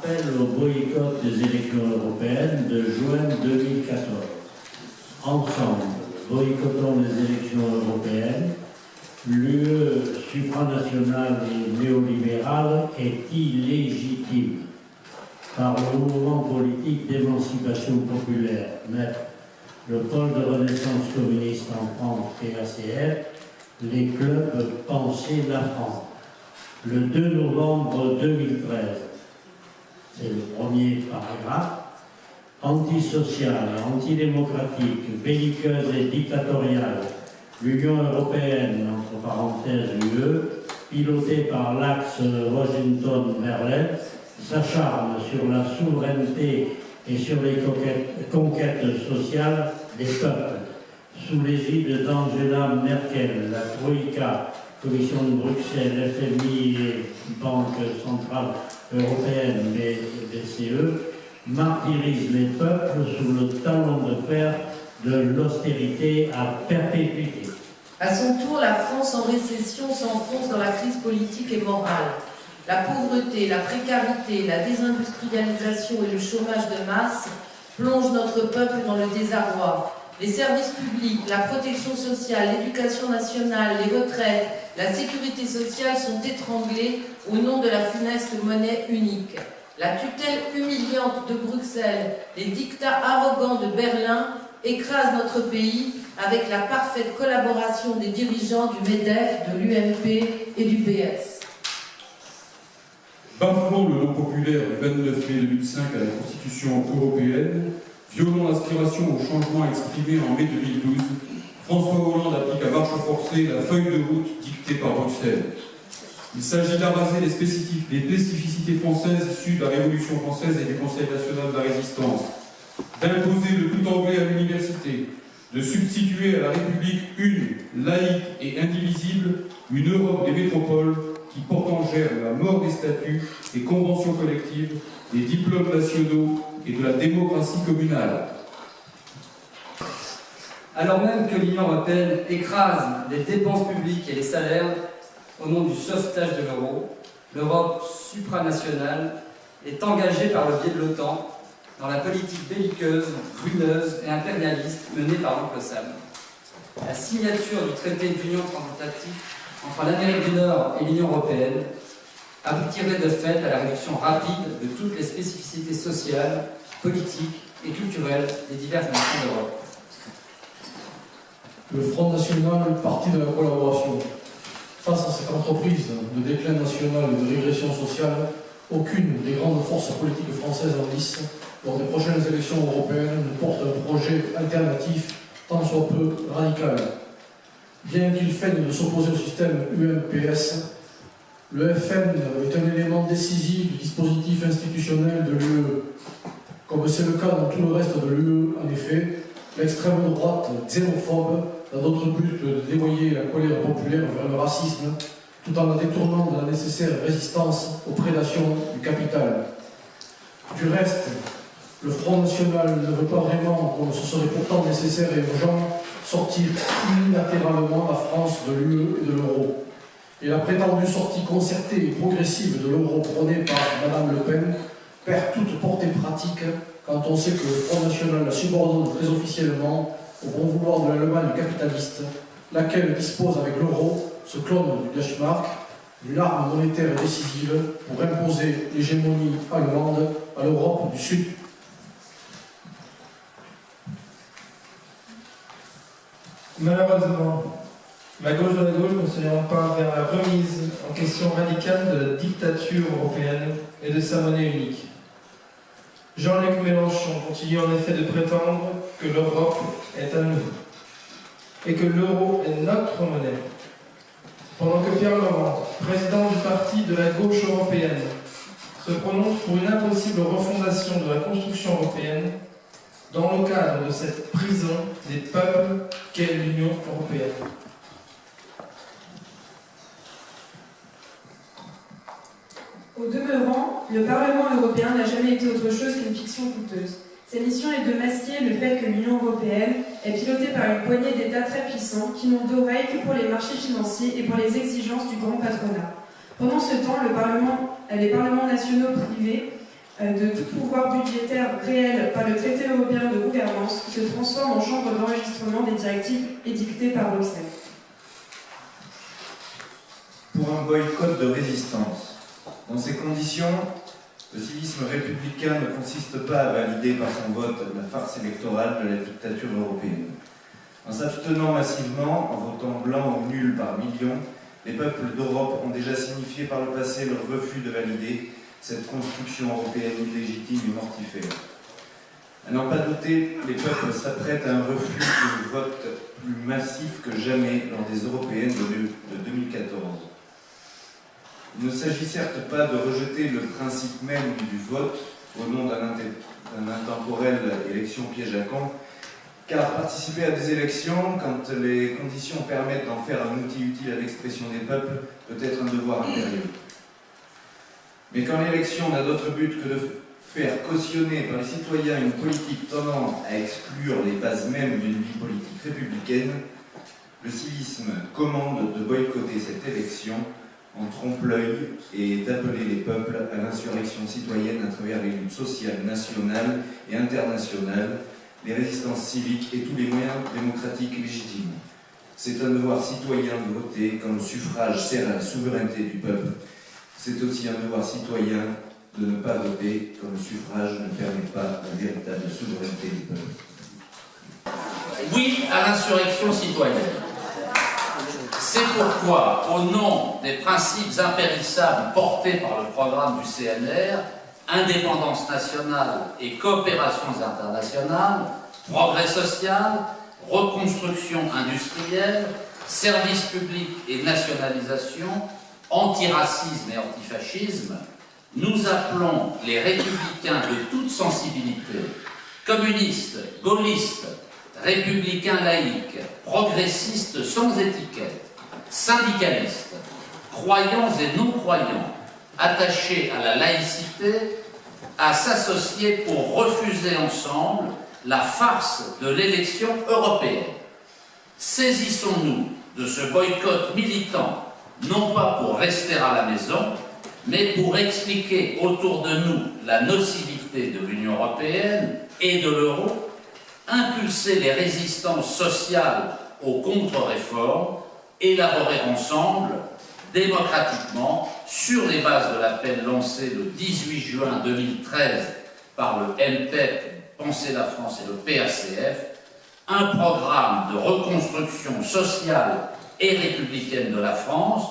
appelle au boycott des élections européennes de juin 2014. Ensemble, boycottons les élections européennes. L'UE supranationale et néolibérale est illégitime. Par le mouvement politique d'émancipation populaire, MEP, le pôle de renaissance communiste en France, PACF, les clubs Penser la France. Le 2 novembre 2013, c'est le premier paragraphe, antisociale, antidémocratique, belliqueuse et dictatoriale, l'Union européenne, entre parenthèses UE, pilotée par l'axe Washington-Berlin, s'acharne sur la souveraineté et sur les conquêtes sociales des peuples. Sous l'égide d'Angela Merkel, la Troïka, Commission de Bruxelles, FMI et Banque Centrale Européenne, BCE, martyrise les peuples sous le talon de fer de l'austérité à perpétuité. À son tour, la France en récession s'enfonce dans la crise politique et morale. La pauvreté, la précarité, la désindustrialisation et le chômage de masse plongent notre peuple dans le désarroi. Les services publics, la protection sociale, l'éducation nationale, les retraites, la sécurité sociale sont étranglés au nom de la funeste monnaie unique. La tutelle humiliante de Bruxelles, les dictats arrogants de Berlin écrasent notre pays avec la parfaite collaboration des dirigeants du MEDEF, de l'UMP et du PS. Bafouant le nom populaire du 29 mai 2005 à la Constitution européenne, violant l'aspiration au changement exprimé en mai 2012, François Hollande applique à marche forcée la feuille de route dictée par Bruxelles. Il s'agit d'araser les spécificités françaises issues de la Révolution française et du Conseil national de la résistance, d'imposer le tout anglais à l'université, de substituer à la République une, laïque et indivisible, une Europe des métropoles qui pourtant gère la mort des statuts, des conventions collectives, des diplômes nationaux et de la démocratie communale. Alors même que l'Union européenne écrase les dépenses publiques et les salaires au nom du sauvetage de l'euro, l'Europe supranationale est engagée par le biais de l'OTAN dans la politique belliqueuse, ruineuse et impérialiste menée par l'oncle Sam. La signature du traité d'union transatlantique entre l'Amérique du Nord et l'Union européenne aboutirait de fait à la réduction rapide de toutes les spécificités sociales, politiques et culturelles des diverses nations d'Europe. Le Front National, parti de la collaboration. Face à cette entreprise de déclin national et de régression sociale, aucune des grandes forces politiques françaises en lice, lors des prochaines élections européennes, ne porte un projet alternatif, tant soit peu radical. Bien qu'il feigne de s'opposer au système UMPS, le FN est un élément décisif du dispositif institutionnel de l'UE. Comme c'est le cas dans tout le reste de l'UE, en effet, l'extrême droite xénophobe n'a d'autre but que de dévoyer la colère populaire vers le racisme, tout en la détournant de la nécessaire résistance aux prédations du capital. Du reste, le Front National ne veut pas vraiment, comme ce serait pourtant nécessaire et urgent, sortir unilatéralement la France de l'UE et de l'euro. Et la prétendue sortie concertée et progressive de l'euro prônée par Mme Le Pen perd toute portée pratique quand on sait que le Front National la subordonne très officiellement au bon vouloir de l'Allemagne capitaliste, laquelle dispose avec l'euro, ce clone du Deutschmark, d'une arme monétaire décisive pour imposer l'hégémonie allemande à l'Europe du Sud. Malheureusement, la gauche de la gauche ne se rend pas vers la remise en question radicale de la dictature européenne et de sa monnaie unique. Jean-Luc Mélenchon continue en effet de prétendre que l'Europe est à nous et que l'euro est notre monnaie. Pendant que Pierre Laurent, président du parti de la gauche européenne, se prononce pour une impossible refondation de la construction européenne dans le cadre de cette prison des peuples qu'est l'Union européenne. Au demeurant, le Parlement européen n'a jamais été autre chose qu'une fiction coûteuse. Sa mission est de masquer le fait que l'Union européenne est pilotée par une poignée d'États très puissants qui n'ont d'oreilles que pour les marchés financiers et pour les exigences du grand patronat. Pendant ce temps, les parlements nationaux privés de tout pouvoir budgétaire réel par le traité européen de gouvernance se transforme en chambre d'enregistrement des directives édictées par Bruxelles. Pour un boycott de résistance. Dans ces conditions, le civisme républicain ne consiste pas à valider par son vote la farce électorale de la dictature européenne. En s'abstenant massivement, en votant blanc ou nul par millions, les peuples d'Europe ont déjà signifié par le passé leur refus de valider cette construction européenne illégitime et mortifère. À n'en pas douter, les peuples s'apprêtent à un refus de vote plus massif que jamais lors des européennes de 2014. Il ne s'agit certes pas de rejeter le principe même du vote au nom d'un intemporel élection piège à camp, car participer à des élections, quand les conditions permettent d'en faire un outil utile à l'expression des peuples, peut être un devoir impérieux. Mais quand l'élection n'a d'autre but que de faire cautionner par les citoyens une politique tendant à exclure les bases mêmes d'une vie politique républicaine, le civisme commande de boycotter cette élection en trompe-l'œil et d'appeler les peuples à l'insurrection citoyenne à travers les luttes sociales nationales et internationales, les résistances civiques et tous les moyens démocratiques légitimes. C'est un devoir citoyen de voter quand le suffrage sert à la souveraineté du peuple. C'est aussi un devoir citoyen de ne pas voter quand le suffrage ne permet pas la véritable souveraineté du peuple. Oui à l'insurrection citoyenne. C'est pourquoi, au nom des principes impérissables portés par le programme du CNR, indépendance nationale et coopérations internationales, progrès social, reconstruction industrielle, services publics et nationalisation, antiracisme et antifascisme, nous appelons les républicains de toute sensibilité, communistes, gaullistes, républicains laïcs, progressistes sans étiquette, syndicalistes, croyants et non-croyants, attachés à la laïcité, à s'associer pour refuser ensemble la farce de l'élection européenne. Saisissons-nous de ce boycott militant, non pas pour rester à la maison, mais pour expliquer autour de nous la nocivité de l'Union européenne et de l'euro, impulser les résistances sociales aux contre-réformes, élaborer ensemble, démocratiquement, sur les bases de l'appel lancé le 18 juin 2013 par le MPEP, Penser la France et le PACF, un programme de reconstruction sociale et républicaine de la France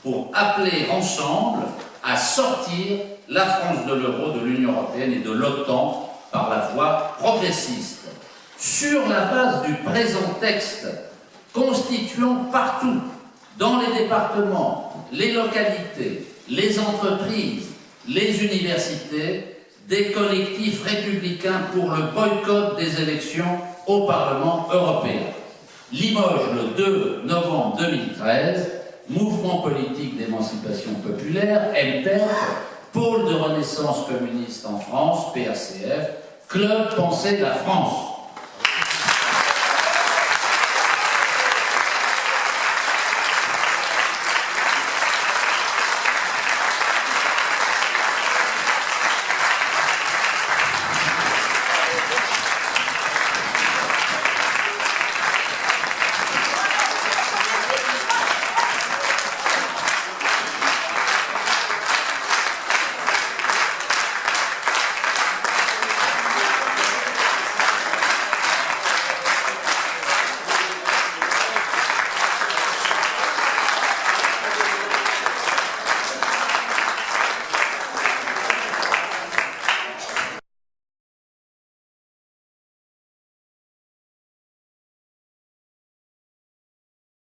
pour appeler ensemble à sortir la France de l'euro, de l'Union européenne et de l'OTAN par la voie progressiste. Sur la base du présent texte, constituant partout, dans les départements, les localités, les entreprises, les universités, des collectifs républicains pour le boycott des élections au Parlement européen. Limoges, le 2 novembre 2013, Mouvement politique d'émancipation populaire, MPEP, Pôle de renaissance communiste en France, PACF, Club Penser la France.